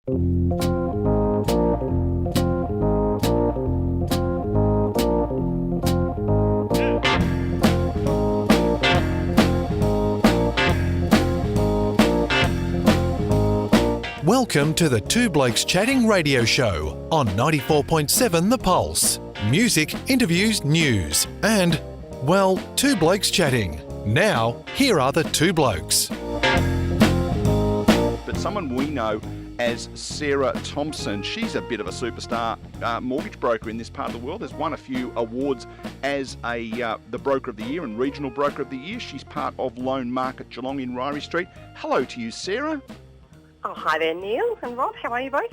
Welcome to the Two Blokes Chatting radio show on 94.7 The Pulse. Music, interviews, news and, well, Two Blokes Chatting. Now, here are the two blokes. But someone we know as Sarah Thomson, she's a bit of a superstar mortgage broker in this part of the world. Has won a few awards as the Broker of the Year and Regional Broker of the Year. She's part of Loan Market Geelong in Ryrie Street. Hello to you, Sarah. Oh, hi there, Neil and Rob. How are you both?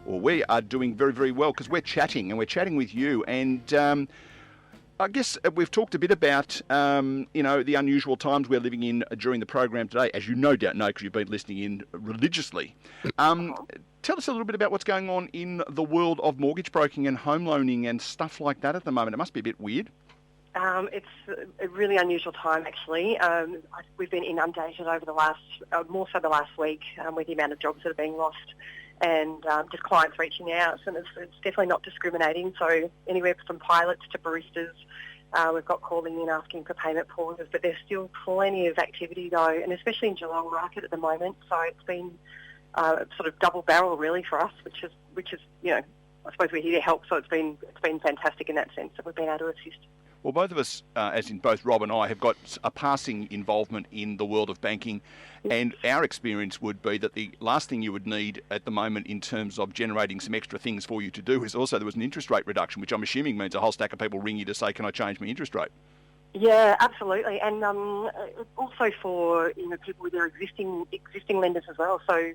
Well, we are doing very, very well because we're chatting with you. And I guess we've talked a bit about, the unusual times we're living in during the program today, as you no doubt know because you've been listening in religiously. Tell us a little bit about what's going on in the world of mortgage broking and home loaning and stuff like that at the moment. It must be a bit weird. It's a really unusual time, actually. We've been inundated over the last week, with the amount of jobs that are being lost and just clients reaching out. And it's definitely not discriminating. So anywhere from pilots to baristas, we've got calling in asking for payment pauses. But there's still plenty of activity, though, and especially in Geelong market at the moment. So it's been sort of double barrel, really, for us, which is I suppose we're here to help. So it's been fantastic in that sense that we've been able to assist. Well, both of us, as in both Rob and I, have got a passing involvement in the world of banking, and our experience would be that the last thing you would need at the moment in terms of generating some extra things for you to do is also there was an interest rate reduction, which I'm assuming means a whole stack of people ring you to say, can I change my interest rate? Yeah, absolutely, and also for people with their existing lenders as well. So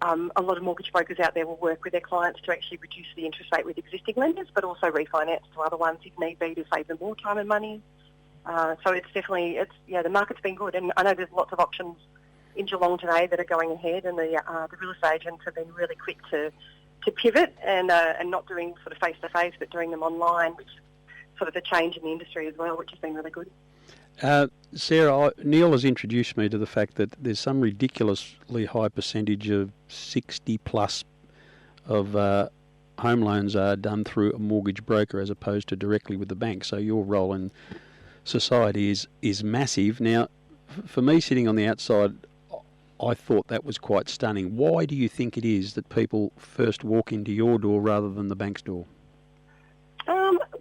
a lot of mortgage brokers out there will work with their clients to actually reduce the interest rate with existing lenders, but also refinance to other ones if need be to save them more time and money. So it's definitely the market's been good, and I know there's lots of options in Geelong today that are going ahead, and the real estate agents have been really quick to pivot and not doing sort of face to face, but doing them online, which is sort of the change in the industry as well, which has been really good. Sarah, Neil has introduced me to the fact that there's some ridiculously high percentage of 60 plus of home loans are done through a mortgage broker as opposed to directly with the bank. So your role in society is massive. Now, for me sitting on the outside, I thought that was quite stunning. Why do you think it is that people first walk into your door rather than the bank's door?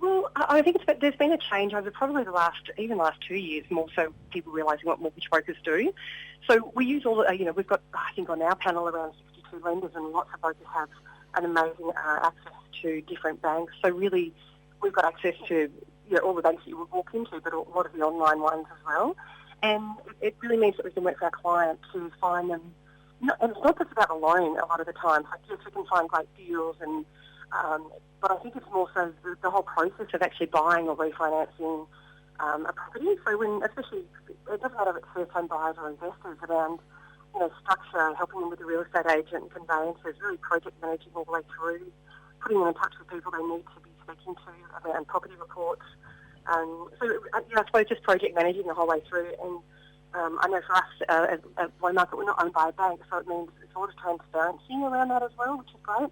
Well, I think there's been a change over probably the last 2 years, more so people realising what mortgage brokers do. So we use we've got, I think on our panel around 62 lenders, and lots of brokers have an amazing access to different banks. So really we've got access to all the banks that you would walk into, but a lot of the online ones as well. And it really means that we can work with our clients to find them, and it's not just about the loan a lot of the time. Like, yes, we can find great deals but I think it's more so the whole process of actually buying or refinancing a property. So especially, it doesn't matter if it's first-time buyers or investors, around structure, helping them with the real estate agent and conveyancers, really project managing all the way through, putting them in touch with people they need to be speaking to around property reports. I suppose just project managing the whole way through. And I know for us at Loan Market, we're not owned by a bank, so it means it's a lot of transparency around that as well, which is great.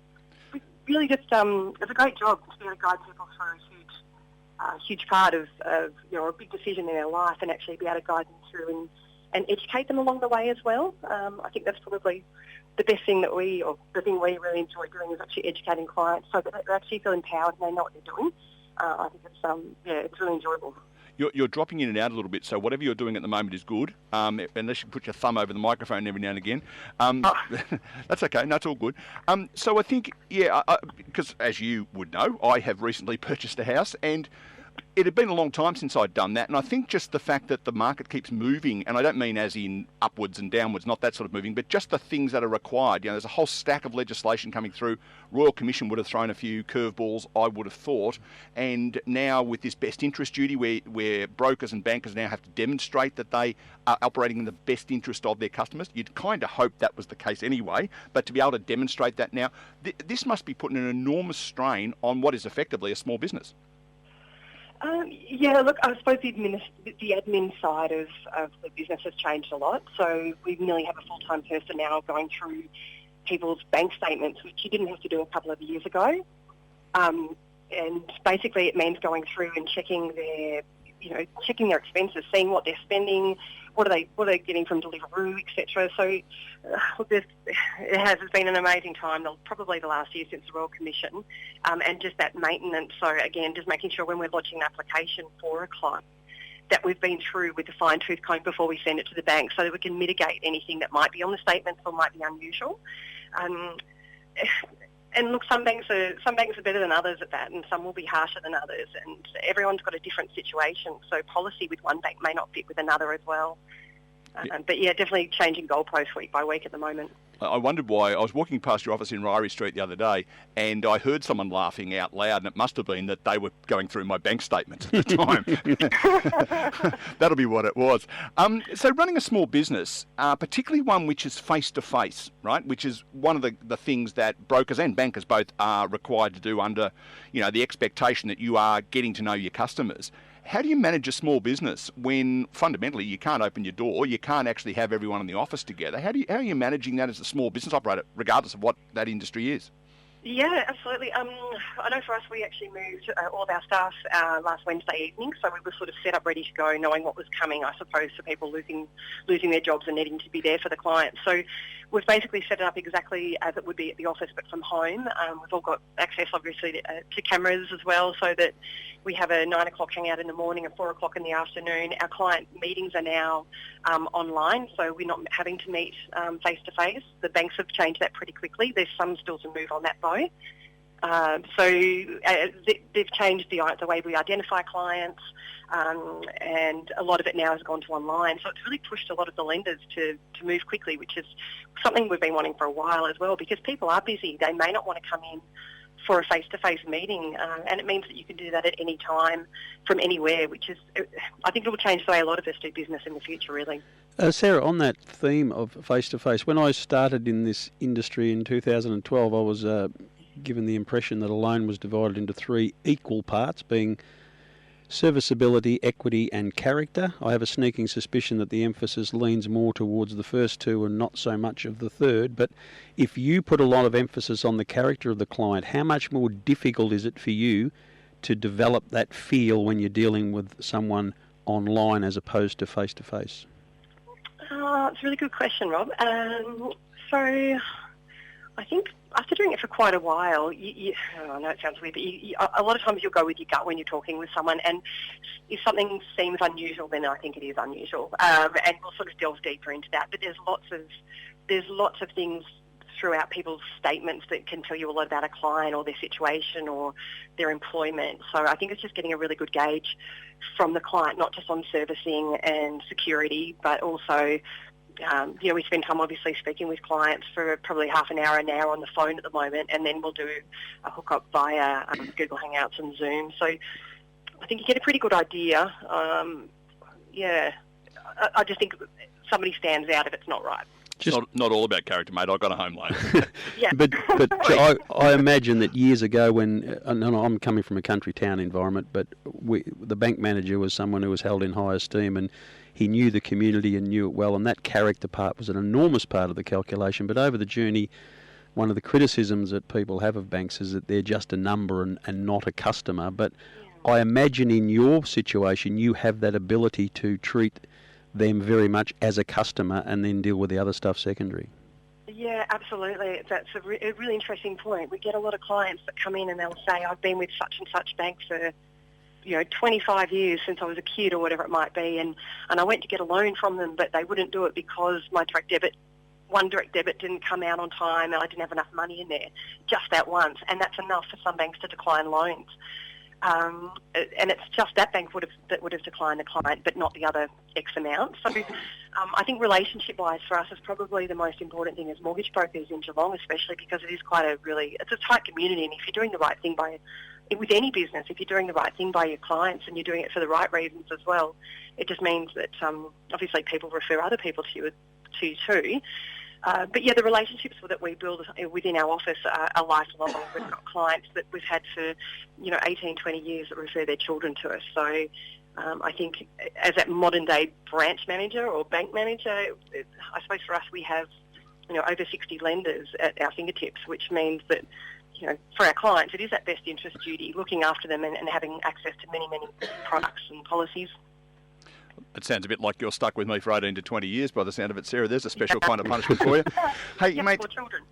Really just, it's a great job to be able to guide people through a huge part of a big decision in their life, and actually be able to guide them through and educate them along the way as well. I think that's probably the best thing the thing we really enjoy doing is actually educating clients so that they actually feel empowered and they know what they're doing. I think it's really enjoyable. You're dropping in and out a little bit, so whatever you're doing at the moment is good, unless you put your thumb over the microphone every now and again. That's okay, no, it's all good. So I think, because as you would know, I have recently purchased a house, and it had been a long time since I'd done that, and I think just the fact that the market keeps moving, and I don't mean as in upwards and downwards, not that sort of moving, but just the things that are required. There's a whole stack of legislation coming through. Royal Commission would have thrown a few curveballs, I would have thought, and now with this best interest duty where brokers and bankers now have to demonstrate that they are operating in the best interest of their customers, you'd kind of hope that was the case anyway, but to be able to demonstrate that now, this must be putting an enormous strain on what is effectively a small business. Look, I suppose the admin side of the business has changed a lot. So we nearly have a full-time person now going through people's bank statements, which you didn't have to do a couple of years ago. And basically it means going through and checking their expenses, seeing what they're spending, what are they getting from Deliveroo, etc. So it has been an amazing time, probably the last year since the Royal Commission, and just that maintenance. So again, just making sure when we're lodging an application for a client that we've been through with the fine-tooth comb before we send it to the bank, so that we can mitigate anything that might be on the statements or might be unusual. And look, some banks are better than others at that, and some will be harsher than others, and everyone's got a different situation. So policy with one bank may not fit with another as well. But yeah, definitely changing goalposts week by week at the moment. I wondered why. I was walking past your office in Ryrie Street the other day, and I heard someone laughing out loud, and it must have been that they were going through my bank statements at the time. That'll be what it was. So running a small business, particularly one which is face-to-face, right, which is one of the things that brokers and bankers both are required to do under, the expectation that you are getting to know your customers. How do you manage a small business when fundamentally you can't open your door, you can't actually have everyone in the office together? How are you managing that as a small business operator, regardless of what that industry is? Yeah, absolutely. I know for us, we actually moved all of our staff last Wednesday evening, so we were sort of set up ready to go, knowing what was coming, I suppose, for people losing their jobs and needing to be there for the clients. So we've basically set it up exactly as it would be at the office, but from home. We've all got access, obviously, to cameras as well, so that we have a 9 o'clock hangout in the morning and 4 o'clock in the afternoon. Our client meetings are now online, so we're not having to meet face-to-face. The banks have changed that pretty quickly. There's some still to move on that, though. So they've changed the way we identify clients, and a lot of it now has gone to online. So it's really pushed a lot of the lenders to move quickly, which is something we've been wanting for a while as well, because people are busy. They may not want to come in for a face-to-face meeting, and it means that you can do that at any time from anywhere, which is, I think it will change the way a lot of us do business in the future, really. Sarah, on that theme of face-to-face, when I started in this industry in 2012, I was given the impression that a loan was divided into 3 equal parts, being serviceability, equity and character. I have a sneaking suspicion that the emphasis leans more towards the first 2 and not so much of the third. But if you put a lot of emphasis on the character of the client, how much more difficult is it for you to develop that feel when you're dealing with someone online as opposed to face-to-face? It's a really good question, Rob. So I think after doing it for quite a while, I know it sounds weird, but a lot of times you'll go with your gut when you're talking with someone, and if something seems unusual, then I think it is unusual, and we'll sort of delve deeper into that. But there's lots of things throughout people's statements that can tell you a lot about a client or their situation or their employment. So I think it's just getting a really good gauge from the client, not just on servicing and security, but also we spend time obviously speaking with clients for probably half an hour on the phone at the moment, and then we'll do a hookup via Google Hangouts and Zoom. So I think you get a pretty good idea. I just think somebody stands out if it's not right. Just not all about character, mate. I've got a home loan. Yeah. But I imagine that years ago when, I'm coming from a country town environment, but the bank manager was someone who was held in high esteem, and he knew the community and knew it well, and that character part was an enormous part of the calculation. But over the journey, one of the criticisms that people have of banks is that they're just a number and not a customer. But I imagine in your situation, you have that ability to treat them very much as a customer and then deal with the other stuff secondary. Yeah, absolutely. That's a really interesting point. We get a lot of clients that come in and they'll say, I've been with such and such bank for 25 years since I was a kid or whatever it might be, and I went to get a loan from them, but they wouldn't do it because my one direct debit didn't come out on time and I didn't have enough money in there, just that once, and that's enough for some banks to decline loans. And it's just that bank that would have declined the client, but not the other X amount. So I think relationship-wise for us is probably the most important thing as mortgage brokers in Geelong, especially because it is it's a tight community, and if you're doing the right thing with any business, if you're doing the right thing by your clients and you're doing it for the right reasons as well, it just means that obviously people refer other people to you too. But yeah, the relationships that we build within our office are lifelong. We've got clients that we've had for 18, 20 years that refer their children to us. So I think as that modern day branch manager or bank manager, I suppose for us we have over 60 lenders at our fingertips, which means that, for our clients, it is that best interest duty, looking after them and having access to many, many products and policies. It sounds a bit like you're stuck with me for 18 to 20 years by the sound of it, Sarah. There's a special kind of punishment for you. Hey, Yep, mate, for children.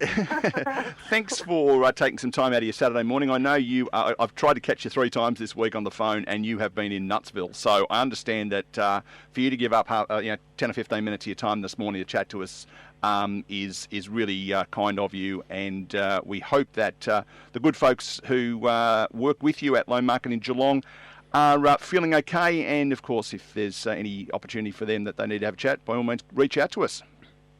thanks for taking some time out of your Saturday morning. I know I've tried to catch you 3 times this week on the phone, and you have been in Nutsville. So I understand that for you to give up 10 or 15 minutes of your time this morning to chat to us is really kind of you, and we hope that the good folks who work with you at Loan Market in Geelong are feeling okay, and of course if there's any opportunity for them that they need to have a chat, by all means reach out to us.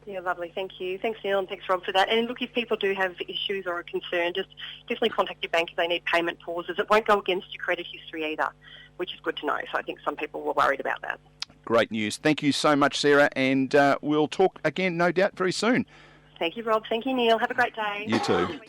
Yeah, lovely. Thank you. Thanks, Neil, and thanks, Rob, for that. And look, if people do have issues or are concerned, just definitely contact your bank if they need payment pauses. It won't go against your credit history either, which is good to know. So I think some people were worried about that. Great news. Thank you so much, Sarah, and we'll talk again, no doubt, very soon. Thank you, Rob. Thank you, Neil. Have a great day. You too.